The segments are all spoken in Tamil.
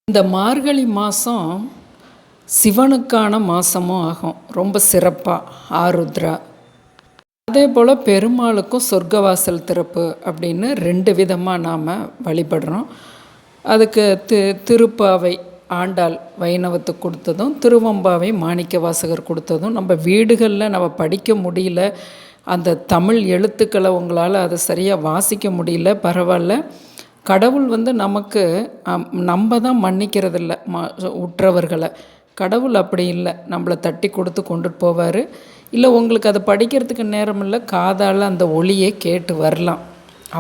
இந்த மார்கழி மாதம் சிவனுக்கான மாதமும் ஆகும். ரொம்ப சிறப்பாக ஆருத்ரா. அதே போல் பெருமாளுக்கும் சொர்க்கவாசல் திறப்பு அப்படின்னு 2 விதமாக நாம் வழிபடுறோம். அதுக்கு திருப்பாவை ஆண்டாள் வைணவத்துக்கு கொடுத்ததும், திருவம்பாவை மாணிக்க வாசகர் கொடுத்ததும். நம்ம வீடுகளில் நம்ம படிக்க முடியல, அந்த தமிழ் எழுத்துக்களை உங்களால் அதை சரியாக வாசிக்க முடியல, பரவாயில்ல. கடவுள் நமக்கு நம்ம தான் மன்னிக்கிறதில்ல உற்றவர்களை. கடவுள் அப்படி இல்லை, நம்மளை தட்டி கொடுத்து கொண்டுட்டு போவார். இல்லை உங்களுக்கு அதை படிக்கிறதுக்கு நேரம் இல்லை, காதால் அந்த ஒளியை கேட்டு வரலாம்.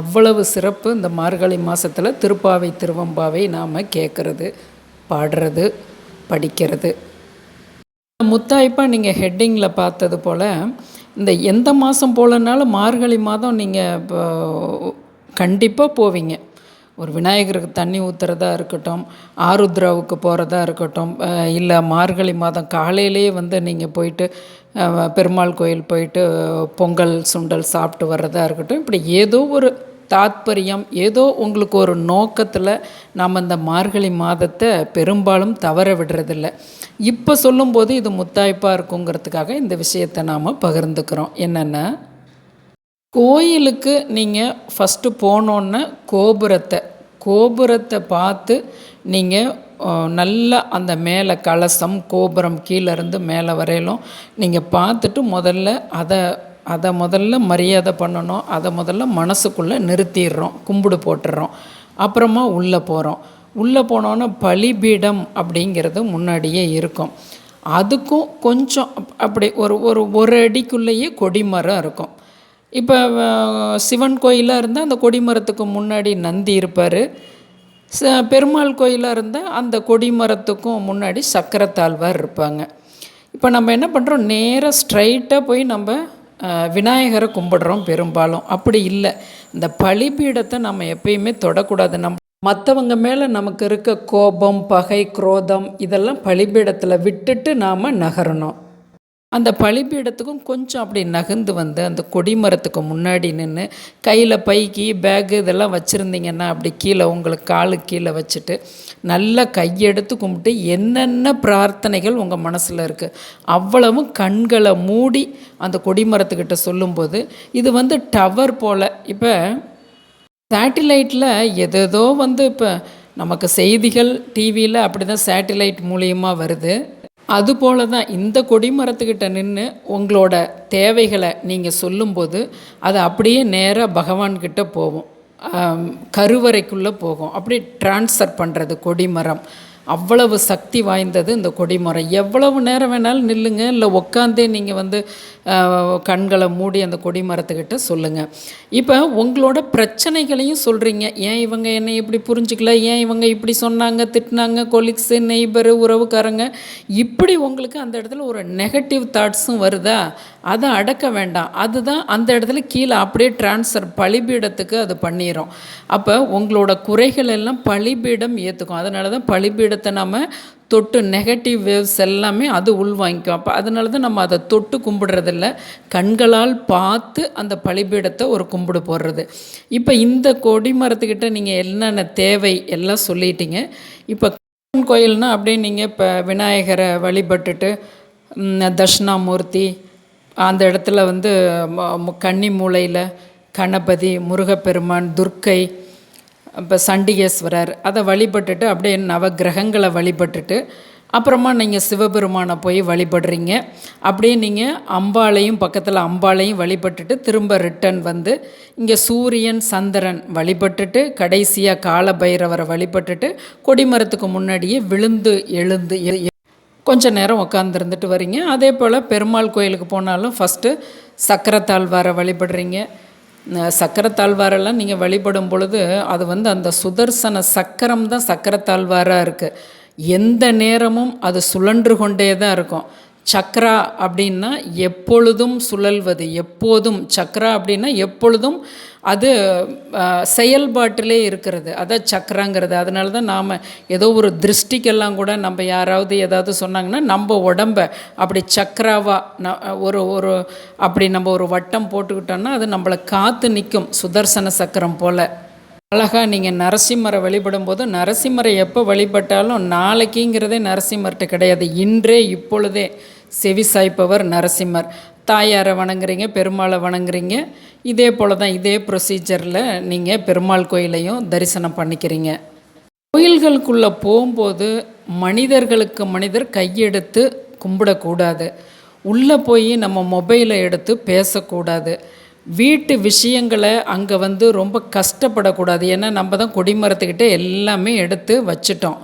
அவ்வளவு சிறப்பு இந்த மார்கழி மாதத்தில் திருப்பாவை திருவம்பாவை நாம் கேட்குறது, பாடுறது, படிக்கிறது. முத்தாய்ப்பாக நீங்கள் ஹெட்டிங்கில் பார்த்தது போல் இந்த எந்த மாதம் போலனாலும் மார்கழி மாதம் நீங்கள் இப்போ கண்டிப்பாக போவீங்க. ஒரு விநாயகருக்கு தண்ணி ஊற்றுறதா இருக்கட்டும், ஆருத்ராவுக்கு போகிறதா இருக்கட்டும், இல்லை மார்கழி மாதம் காலையிலே நீங்கள் போயிட்டு பெருமாள் கோயில் போயிட்டு பொங்கல் சுண்டல் சாப்பிட்டு வர்றதா இருக்கட்டும். இப்படி ஏதோ ஒரு தாத்பரியம், ஏதோ உங்களுக்கு ஒரு நோக்கத்தில் நாம் இந்த மார்கழி மாதத்தை பெரும்பாலும் தவற விடுறதில்ல. இப்போ சொல்லும்போது இது முத்தாய்ப்பாக இருக்குங்கிறதுக்காக இந்த விஷயத்தை நாம் பகிர்ந்துக்கிறோம். என்னென்னா, கோயிலுக்கு நீங்கள் ஃபஸ்ட்டு போனோன்னே கோபுரத்தை பார்த்து நீங்கள் நல்லா அந்த மேலே கலசம் கோபுரம் கீழேருந்து மேலே வரையிலும் நீங்கள் பார்த்துட்டு அதை முதல்ல மரியாதை பண்ணணும். அதை முதல்ல மனசுக்குள்ளே நிறுத்திடுறோம், கும்பிடு போட்டுடுறோம். அப்புறமா உள்ளே போகிறோம். உள்ளே போனோன்னே பலிபீடம் அப்படிங்கிறது முன்னாடியே இருக்கும். அதுக்கும் கொஞ்சம் அப்படி ஒரு அடிக்குள்ளேயே கொடிமரம் இருக்கும். இப்போ சிவன் கோயிலாக இருந்தால் அந்த கொடிமரத்துக்கு முன்னாடி நந்தி இருப்பார். பெருமாள் கோயிலாக இருந்தால் அந்த கொடிமரத்துக்கும் முன்னாடி சக்கரத்தாழ்வார் இருப்பாங்க. இப்போ நம்ம என்ன பண்ணுறோம், நேராக ஸ்ட்ரைட்டாக போய் நம்ம விநாயகரை கும்பிடுறோம் பெரும்பாலும். அப்படி இல்லை, இந்த பலிபீடத்தை நம்ம எப்பயுமே தொடக்கூடாது. மற்றவங்க மேலே நமக்கு இருக்க கோபம், பகை, குரோதம் இதெல்லாம் பலிபீடத்தில் விட்டுட்டு நாம் நகரணும். அந்த பலிபீடத்துக்கும் கொஞ்சம் அப்படி நகர்ந்து அந்த கொடிமரத்துக்கு முன்னாடி நின்று கையில் பைக்கு பேகு இதெல்லாம் வச்சுருந்தீங்கன்னா அப்படி கீழே உங்களுக்கு காலுக்கு கீழே வச்சுட்டு நல்லா கையெடுத்து கும்பிட்டு என்னென்ன பிரார்த்தனைகள் உங்கள் மனசில் இருக்குது அவ்வளவும் கண்களை மூடி அந்த கொடிமரத்துக்கிட்ட சொல்லும்போது, இது டவர் போல். இப்போ சேட்டிலைட்டில் எதேதோ இப்போ நமக்கு செய்திகள் டிவியில் அப்படி தான் சேட்டிலைட் மூலியமாக வருது. அதுபோல தான் இந்த கொடிமரத்துக்கிட்ட நின்று உங்களோட தேவைகளை நீங்கள் சொல்லும்போது அது அப்படியே நேராக பகவான்கிட்ட போகும், கருவறைக்குள்ளே போகும். அப்படி ட்ரான்ஸ்ஃபர் பண்ணுறது கொடிமரம். அவ்வளவு சக்தி வாய்ந்தது இந்த கொடிமரம். எவ்வளவு நேரம் வேணாலும் நில்லுங்க, இல்லை உட்காந்தே நீங்கள் கண்களை மூடி அந்த கொடிமரத்துக்கிட்ட சொல்லுங்கள். இப்போ உங்களோட பிரச்சனைகளையும் சொல்கிறீங்க. ஏன் இவங்க என்னை இப்படி புரிஞ்சிக்கல, ஏன் இவங்க இப்படி சொன்னாங்க, திட்டினாங்க, கொலீக்ஸு, நெய்பரு, உறவுக்காரங்க, இப்படி உங்களுக்கு அந்த இடத்துல ஒரு நெகட்டிவ் தாட்ஸும் வருதா, அதை அடக்க வேண்டாம். அதுதான் அந்த இடத்துல கீழே அப்படியே ட்ரான்ஸ்ஃபர் பலிபீடத்துக்கு அது பண்ணிடும். அப்போ உங்களோட குறைகள் எல்லாம் பலிபீடம் ஏற்றுக்கும். அதனால தான் பலிபீடத்தை நம்ம தொட்டு நெகட்டிவ் வேவ்ஸ் எல்லாமே அது உள்வாங்கிக்கும். அப்போ அதனால தான் நம்ம அதை தொட்டு கும்பிடுறதில்ல, கண்களால் பார்த்து அந்த பலிபீடத்தை ஒரு கும்பிடு போடுறது. இப்போ இந்த கொடிமரத்துக்கிட்ட நீங்கள் என்னென்ன தேவை எல்லாம் சொல்லிட்டீங்க. இப்போ கோயில்னால் அப்படியே நீங்கள் இப்போ விநாயகரை வழிபட்டுட்டு தட்சிணாமூர்த்தி அந்த இடத்துல கன்னி மூலையில் கணபதி, முருகப்பெருமான், துர்க்கை, இப்போ சண்டிகேஸ்வரர் அதை வழிபட்டுட்டு அப்படியே நவகிரகங்களை வழிபட்டுட்டு அப்புறமா நீங்கள் சிவபெருமானை போய் வழிபடுறீங்க. அப்படியே நீங்கள் அம்பாளையும் பக்கத்தில் அம்பாளையும் வழிபட்டுட்டு திரும்ப ரிட்டன் இங்கே சூரியன் சந்திரன் வழிபட்டுட்டு கடைசியாக காலபைரவரை வழிபட்டுட்டு கொடிமரத்துக்கு முன்னாடியே விழுந்து எழுந்து கொஞ்சம் நேரம் உட்காந்துருந்துட்டு வரீங்க. அதே போல் பெருமாள் கோயிலுக்கு போனாலும் ஃபஸ்ட்டு சக்கரத்தாழ்வாரை வழிபடுறீங்க. சக்கரத்தாழ்வாரெல்லாம் நீங்கள் வழிபடும் பொழுது அது அந்த சுதர்சன சக்கரம் தான் சக்கரத்தாழ்வாராக இருக்குது. எந்த நேரமும் அது சுழன்று கொண்டே தான் இருக்கும். சக்ரா அப்படின்னா எப்பொழுதும் சுழல்வது, எப்போதும். சக்ரா அப்படின்னா எப்பொழுதும் அது செயல்பாட்டிலே இருக்கிறது, அதான் சக்கராங்கிறது. அதனால தான் நாம் ஏதோ ஒரு திருஷ்டிக்கெல்லாம் கூட நம்ம யாராவது ஏதாவது சொன்னாங்கன்னா நம்ம உடம்பை அப்படி சக்கராவாக ஒரு அப்படி நம்ம ஒரு வட்டம் போட்டுக்கிட்டோன்னா அது நம்மளை காத்து நிற்கும், சுதர்சன சக்கரம் போல். அழகாக நீங்கள் நரசிம்மரை வழிபடும்போது, நரசிம்மரை எப்போ வழிபட்டாலும் நாளைக்குங்கிறதே நரசிம்மர்கிட்ட கிடையாது. இன்றே இப்பொழுதே செவி சாய்ப்பவர் நரசிம்மர். தாயாரை வணங்குறீங்க, பெருமாளை வணங்குறீங்க. இதே போல் தான், இதே ப்ரொசீஜரில் நீங்கள் பெருமாள் கோயிலையும் தரிசனம் பண்ணிக்கிறீங்க. கோயில்களுக்குள்ளே போகும்போது மனிதர்களுக்கு மனிதர் கையெடுத்து கும்பிடக்கூடாது. உள்ளே போய் நம்ம மொபைலை எடுத்து பேசக்கூடாது. வீட்டு விஷயங்களை அங்கே ரொம்ப கஷ்டப்படக்கூடாது. ஏன்னா நம்ம தான் கொடிமரத்துக்கிட்ட எல்லாமே எடுத்து வச்சிட்டோம்.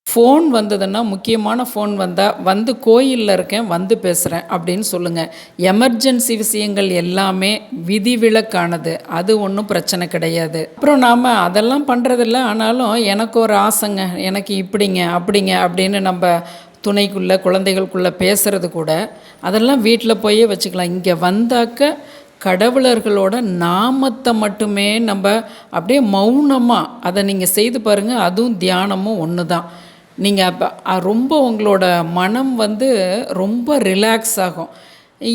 ஃபோன் வந்ததுன்னா, முக்கியமான ஃபோன் வந்தால் கோயிலில் இருக்கேன் பேசுகிறேன் அப்படின்னு சொல்லுங்கள். எமர்ஜென்சி விஷயங்கள் எல்லாமே விதிவிலக்கானது, அது ஒன்றும் பிரச்சனை கிடையாது. அப்புறம் நாம் அதெல்லாம் பண்ணுறதில்ல. ஆனாலும் எனக்கு ஒரு ஆசைங்க, எனக்கு இப்படிங்க அப்படிங்க அப்படின்னு நம்ம துணைக்குள்ளே குழந்தைகளுக்குள்ளே பேசுகிறது கூட அதெல்லாம் வீட்டில் போயே வச்சுக்கலாம். இங்கே வந்தாக்க கடவுளர்களோட நாமத்தை மட்டுமே நம்ம அப்படியே மௌனமாக அதை நீங்கள் செய்து பாருங்கள். அதுவும் தியானமும் ஒன்று தான். நீங்கள் அப்போ ரொம்ப உங்களோட மனம் ரொம்ப ரிலாக்ஸ் ஆகும்.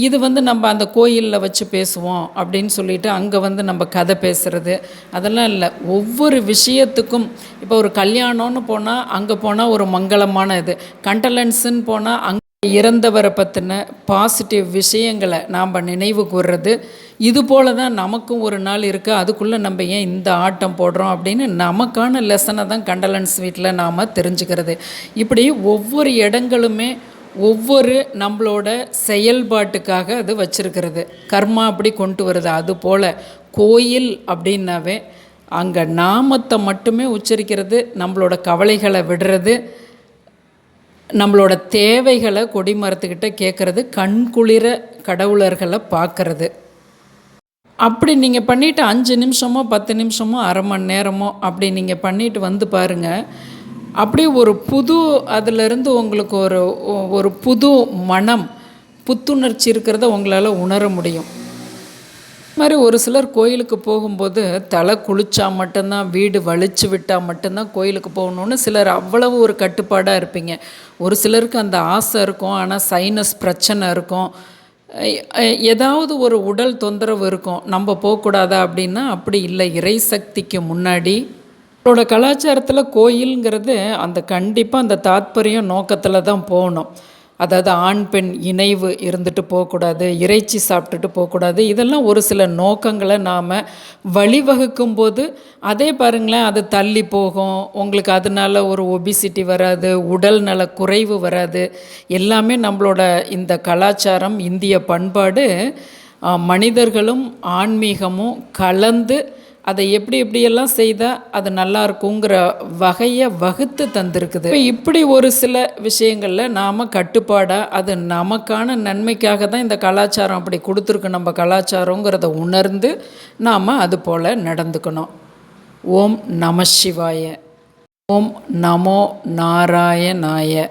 இது நம்ம அந்த கோயிலில் வச்சு பேசுவோம் அப்படின்னு சொல்லிட்டு அங்கே நம்ம கதை பேசுகிறது அதெல்லாம் இல்லை. ஒவ்வொரு விஷயத்துக்கும் இப்போ ஒரு கல்யாணம்னு போனால் அங்கே போனால் ஒரு மங்களமான இது, கண்டலன்ஸுன்னு போனால் அங்கே இறந்தவரை பற்றின பாசிட்டிவ் விஷயங்களை நாம் நினைவு கூர்றது. இது போல தான் நமக்கும் ஒரு நாள் இருக்குது, அதுக்குள்ளே நம்ம ஏன் இந்த ஆட்டம் போடுறோம் அப்படின்னு நமக்கான லெசனை தான் கண்டலன்ஸ் வீட்டில் நாம் தெரிஞ்சுக்கிறது. இப்படி ஒவ்வொரு இடங்களுமே ஒவ்வொரு நம்மளோட செயல்பாட்டுக்காக அது வச்சிருக்கிறது, கர்மா அப்படி கொண்டு வருது. அதுபோல் கோயில் அப்படின்னாவே அங்கே நாமத்தை மட்டுமே உச்சரிக்கிறது, நம்மளோட கவலைகளை விடுறது, நம்மளோட தேவைகளை கொடிமரத்துக்கிட்ட கேட்குறது, கண்குளிர கடவுளர்களை பார்க்கறது. அப்படி நீங்கள் பண்ணிவிட்டு 5 நிமிஷமோ 10 நிமிஷமோ அரை மணி நேரமோ அப்படி நீங்கள் பண்ணிவிட்டு பாருங்கள். அப்படியே ஒரு புது அதிலிருந்து உங்களுக்கு ஒரு புது மனம், புத்துணர்ச்சி இருக்கிறத உங்களால் உணர முடியும். இது மாதிரி ஒரு சிலர் கோயிலுக்கு போகும்போது தலை குளித்தா மட்டும்தான், வீடு வலிச்சு விட்டால் மட்டும்தான் கோயிலுக்கு போகணுன்னு சிலர் அவ்வளவு ஒரு கட்டுப்பாடாக இருப்பீங்க. ஒரு சிலருக்கு அந்த ஆசை இருக்கும், ஆனால் சைனஸ் பிரச்சனை இருக்கும், ஏதாவது ஒரு உடல் தொந்தரவு இருக்கும், நம்ம போகக்கூடாதா அப்படின்னா அப்படி இல்லை. இறை சக்திக்கு முன்னாடி நம்மளோட கலாச்சாரத்தில் கோயிலுங்கிறது கண்டிப்பாக அந்த தாத்பரியம் நோக்கத்தில் தான் போகணும். அதாவது ஆண் பெண் இணைவு இருந்துட்டு போகக்கூடாது, இறைச்சி சாப்பிட்டுட்டு போகக்கூடாது. இதெல்லாம் ஒரு சில நோக்கங்களை நாம் வழிவகுக்கும்போது அதே பாருங்களேன், அது தள்ளி போகும். உங்களுக்கு அதனால் ஒரு ஒபிசிட்டி வராது, உடல் நல குறைவு வராது. எல்லாமே நம்மளோட இந்த கலாச்சாரம், இந்திய பண்பாடு மனிதர்களும் ஆன்மீகமும் கலந்து அதை எப்படியெல்லாம் செய்தால் அது நல்லா இருக்குங்கிற வகையை வகுத்து தந்திருக்குது. இப்படி ஒரு சில விஷயங்களில் நாம் கட்டுப்பாடாக, அது நமக்கான நன்மைக்காக தான் இந்த கலாச்சாரம் அப்படி கொடுத்துருக்கு, நம்ம கலாச்சாரங்கிறத உணர்ந்து நாம் அது போல் நடந்துக்கணும். ஓம் நம சிவாய. ஓம் நமோ நாராயணாய.